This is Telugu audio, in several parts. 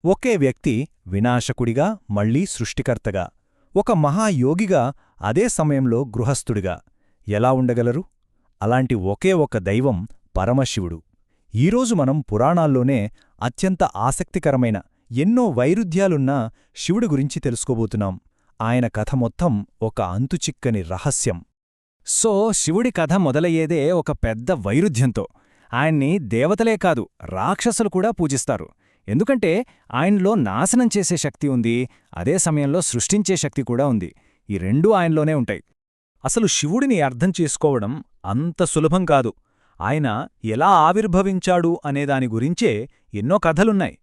ఒకే వ్యక్తి వినాశకుడిగా మళ్లీ సృష్టికర్తగా, ఒక మహాయోగిగా అదే సమయంలో గృహస్థుడిగా ఎలా ఉండగలరు? అలాంటి ఒకే ఒక దైవం పరమశివుడు. ఈరోజు మనం పురాణాల్లోనే అత్యంత ఆసక్తికరమైన ఎన్నో వైరుధ్యాలున్న శివుడి గురించి తెలుసుకోబోతున్నాం. ఆయన కథ మొత్తం ఒక అంతుచిక్కని రహస్యం. శివుడి కథ మొదలయ్యేదే ఒక పెద్ద వైరుధ్యంతో. ఆయన్ని దేవతలే కాదు, రాక్షసులు కూడా పూజిస్తారు. ఎందుకంటే ఆయనలో నాశనం చేసే శక్తి ఉంది, అదే సమయంలో సృష్టించే శక్తి కూడా ఉంది. ఈ రెండూ ఆయనలోనే ఉంటాయి. అసలు శివుడిని అర్థం చేసుకోవడం అంత సులభం కాదు. ఆయన ఎలా ఆవిర్భవించాడు అనేదాని గురించే ఎన్నో కథలున్నాయి.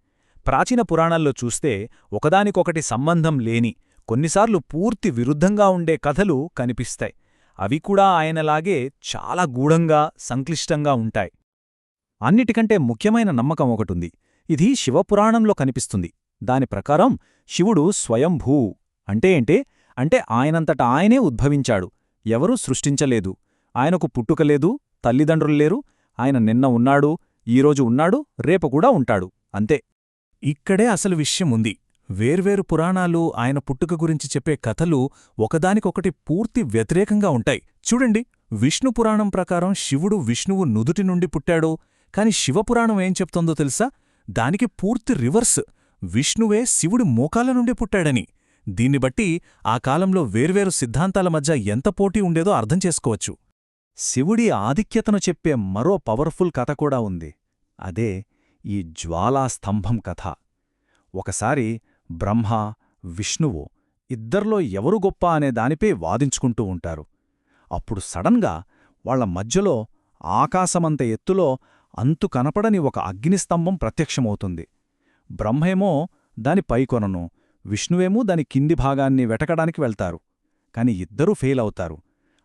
ప్రాచీన పురాణాల్లో చూస్తే ఒకదానికొకటి సంబంధం లేని, కొన్నిసార్లు పూర్తి విరుద్ధంగా ఉండే కథలు కనిపిస్తాయి. అవి కూడా ఆయనలాగే చాలా గూఢంగా, సంక్లిష్టంగా ఉంటాయి. అన్నిటికంటే ముఖ్యమైన నమ్మకం ఒకటుంది. ఇది శివపురాణంలో కనిపిస్తుంది. దాని ప్రకారం శివుడు స్వయంభూ అంటే ఆయనంతట ఆయనే ఉద్భవించాడు. ఎవరూ సృష్టించలేదు. ఆయనకు పుట్టుకలేదు, తల్లిదండ్రుల్లేరు. ఆయన నిన్న ఉన్నాడు, ఈరోజు ఉన్నాడు, రేపు కూడా ఉంటాడు, అంతే. ఇక్కడే అసలు విషయముంది. వేర్వేరు పురాణాలు ఆయన పుట్టుక గురించి చెప్పే కథలు ఒకదానికొకటి పూర్తి వ్యతిరేకంగా ఉంటాయి. చూడండి, విష్ణుపురాణం ప్రకారం శివుడు విష్ణువు నుదుటి నుండి పుట్టాడు. కాని శివపురాణం ఏం చెప్తోందో తెలుసా? దానికి పూర్తి రివర్స్. విష్ణువే శివుడి మోకాల నుండి పుట్టాడని. దీన్ని బట్టి ఆ కాలంలో వేర్వేరు సిద్ధాంతాల మధ్య ఎంత పోటీ ఉండేదో అర్థం చేసుకోవచ్చు. శివుడి ఆధిక్యతను చెప్పే మరో పవర్ఫుల్ కథ కూడా ఉంది. అదే ఈ జ్వాలాస్తంభం కథ. ఒకసారి బ్రహ్మ, విష్ణువు ఇద్దర్లో ఎవరు గొప్ప అనే దానిపై వాదించుకుంటూ ఉంటారు. అప్పుడు సడన్గా వాళ్ల మధ్యలో ఆకాశమంత ఎత్తులో అంతు కనపడని ఒక అగ్నిస్తంభం ప్రత్యక్షమవుతుంది. బ్రహ్మేమో దాని పైకొనను, విష్ణువేమో దాని కింది భాగాన్ని వెటకడానికి వెళ్తారు. కాని ఇద్దరూ ఫెయిల్ అవుతారు.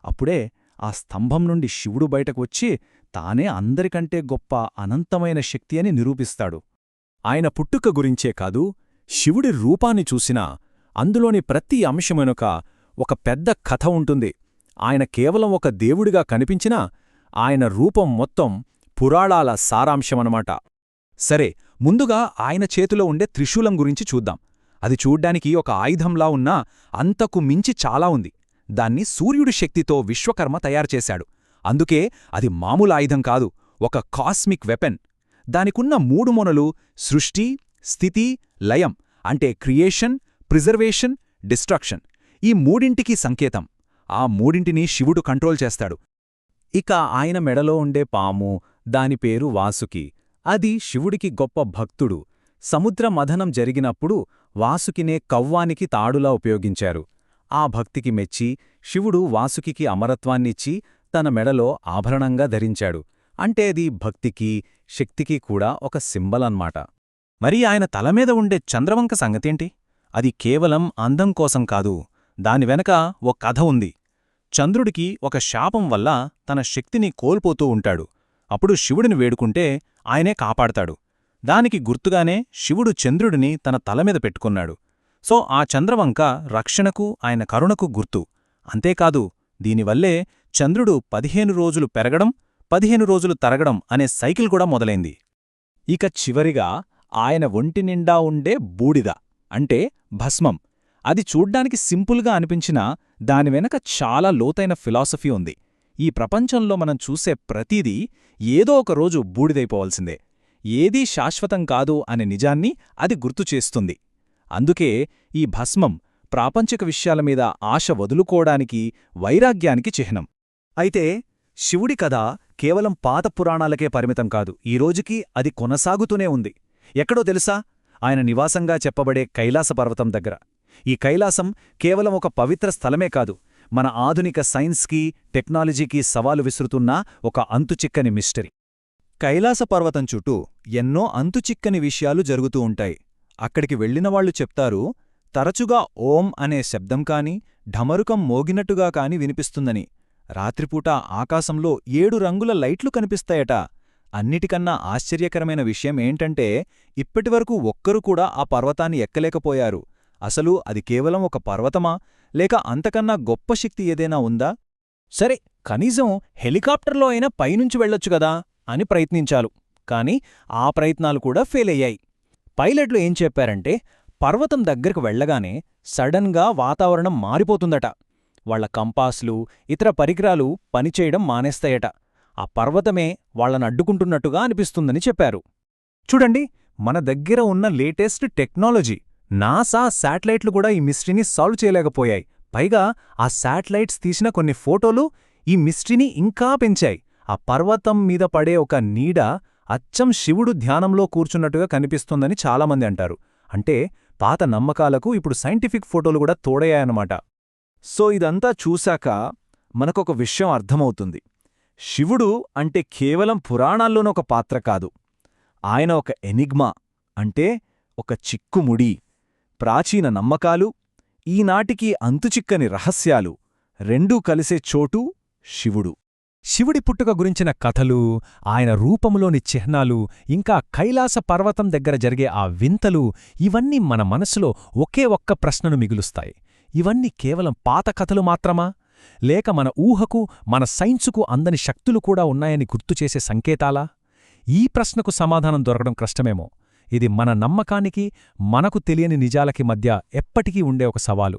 అప్పుడే ఆ స్తంభం నుండి శివుడు బయటకు వచ్చి తానే అందరికంటే గొప్ప అనంతమైన శక్తి అని నిరూపిస్తాడు. ఆయన పుట్టుక గురించే కాదు, శివుడి రూపాన్ని చూసినా అందులోని ప్రతి అంశమెనుక ఒక పెద్ద కథ ఉంటుంది. ఆయన కేవలం ఒక దేవుడిగా కనిపించినా ఆయన రూపం మొత్తం పురాణాల సారాంశమనమాట. సరే, ముందుగా ఆయన చేతిలో ఉండే త్రిశూలం గురించి చూద్దాం. అది చూడ్డానికి ఒక ఆయుధంలా ఉన్నా అంతకు మించి చాలా ఉంది. దాన్ని సూర్యుడి శక్తితో విశ్వకర్మ తయారుచేశాడు. అందుకే అది మామూలు ఆయుధం కాదు, ఒక కాస్మిక్ వెపెన్. దానికున్న మూడు మొనలు సృష్టి, స్థితి, లయం, అంటే క్రియేషన్, ప్రిజర్వేషన్, డిస్ట్రక్షన్. ఈ మూడింటికీ సంకేతం. ఆ మూడింటినీ శివుడు కంట్రోల్ చేస్తాడు. ఇక ఆయన మెడలో ఉండే పాము, దాని పేరు వాసుకి. అది శివుడికి గొప్ప భక్తుడు. సముద్ర మథనం జరిగినప్పుడు వాసుకినే కవ్వానికి తాడులా ఉపయోగించారు. ఆ భక్తికి మెచ్చి శివుడు వాసుకికి అమరత్వాన్నిచ్చి తన మెడలో ఆభరణంగా ధరించాడు. అంటే అది భక్తికి, శక్తికి కూడా ఒక సింబల్ అన్నమాట. మరి ఆయన తలమీద ఉండే చంద్రవంక సంగతేంటి? అది కేవలం అందం కోసం కాదు, దాని వెనక ఓ కథ ఉంది. చంద్రుడికి ఒక శాపం వల్ల తన శక్తిని కోల్పోతూ ఉంటాడు. అప్పుడు శివుడిని వేడుకుంటే ఆయనే కాపాడతాడు. దానికి గుర్తుగానే శివుడు చంద్రుడిని తన తలమీద పెట్టుకున్నాడు. ఆ చంద్రవంక రక్షణకు, ఆయన కరుణకు గుర్తు. అంతేకాదు, దీనివల్లే చంద్రుడు 15 రోజులు పెరగడం, 15 రోజులు తరగడం అనే సైకిల్ కూడా మొదలైంది. ఇక చివరిగా ఆయన ఒంటినిండా ఉండే బూడిద, అంటే భస్మం. అది చూడ్డానికి సింపుల్గా అనిపించినా దాని వెనక చాలా లోతైన ఫిలాసఫీ ఉంది. ఈ ప్రపంచంలో మనం చూసే ప్రతిదీ ఏదో ఒక రోజు బూడిదైపోవాల్సిందే. ఏదీ శాశ్వతం కాదు అనే నిజాన్ని అది గుర్తుచేస్తుంది. అందుకే ఈ భస్మం ప్రాపంచిక విషయాల మీద ఆశ వదులుకోవడానికి, వైరాగ్యానికి చిహ్నం. అయితే శివుడి కథ కేవలం పాత పురాణాలకే పరిమితం కాదు. ఈ రోజుకి అది కొనసాగుతూనే ఉంది. ఎక్కడో తెలుసా? ఆయన నివాసంగా చెప్పబడే కైలాస పర్వతం దగ్గర. ఈ కైలాసం కేవలం ఒక పవిత్ర స్థలమే కాదు, మన ఆధునిక సైన్స్కి, టెక్నాలజీకి సవాలు విసురుతున్న ఒక అంతుచిక్కని మిస్టరీ. కైలాస పర్వతం చుట్టూ ఎన్నో అంతుచిక్కని విషయాలు జరుగుతూ ఉంటాయి. అక్కడికి వెళ్లినవాళ్లు చెప్తారు, తరచుగా ఓం అనే శబ్దం కాని, ఢమరుకం మోగినట్టుగా కాని వినిపిస్తుందని. రాత్రిపూట ఆకాశంలో 7 రంగుల లైట్లు కనిపిస్తాయట. అన్నిటికన్నా ఆశ్చర్యకరమైన విషయం ఏంటంటే ఇప్పటివరకు ఒక్కరు కూడా ఆ పర్వతాన్ని ఎక్కలేకపోయారు. అసలు అది కేవలం ఒక పర్వతమా, లేక అంతకన్నా గొప్ప శక్తి ఏదైనా ఉందా? సరే, కనీసం హెలికాప్టర్లో అయినా పైనుంచి వెళ్లొచ్చు గదా అని ప్రయత్నించాలు. కాని ఆ ప్రయత్నాలు కూడా ఫెయిల్ అయ్యాయి. పైలట్లు ఏం చెప్పారంటే పర్వతం దగ్గరకు వెళ్లగానే సడన్గా వాతావరణం మారిపోతుందట. వాళ్ల కంపాస్లు, ఇతర పరికరాలు పనిచేయడం మానేస్తాయట. ఆ పర్వతమే వాళ్లనడ్డుకుంటున్నట్టుగా అనిపిస్తుందని చెప్పారు. చూడండి, మన దగ్గర ఉన్న లేటెస్ట్ టెక్నాలజీ నాసా శాటిలైట్లు కూడా ఈ మిస్టరీని సాల్వ్ చేయలేకపోయాయి. పైగా ఆ శాటిలైట్స్ తీసిన కొన్ని ఫోటోలు ఈ మిస్టరీని ఇంకా పెంచాయి. ఆ పర్వతం మీద పడే ఒక నీడ అచ్చం శివుడు ధ్యానంలో కూర్చున్నట్టుగా కనిపిస్తుందని చాలామంది అంటారు. అంటే పాత నమ్మకాలకు ఇప్పుడు సైంటిఫిక్ ఫోటోలు కూడా తోడయ్యాయన్నమాట. సో ఇదంతా చూశాక మనకొక విషయం అర్థమవుతుంది. శివుడు అంటే కేవలం పురాణాల్లోనొక పాత్ర కాదు. ఆయన ఒక ఎనిగ్మా, అంటే ఒక చిక్కుముడి. ప్రాచీన నమ్మకాలు, ఈనాటికి అంతుచిక్కని రహస్యాలు రెండూ కలిసే చోటు శివుడు. శివుడి పుట్టుక గురించిన కథలు, ఆయన రూపంలోని చిహ్నాలు, ఇంకా కైలాస పర్వతం దగ్గర జరిగే ఆ వింతలు, ఇవన్నీ మన మనసులో ఒకే ఒక్క ప్రశ్నను మిగులుస్తాయి. ఇవన్నీ కేవలం పాత కథలు మాత్రమా? లేక మన ఊహకు, మన సైన్సుకు అందని శక్తులు కూడా ఉన్నాయని గుర్తుచేసే సంకేతాలా? ఈ ప్రశ్నకు సమాధానం దొరకడం కష్టమేమో. ఇది మన నమ్మకానికి, మనకు తెలియని నిజాలకి మధ్య ఎప్పటికీ ఉండే ఒక సవాలు.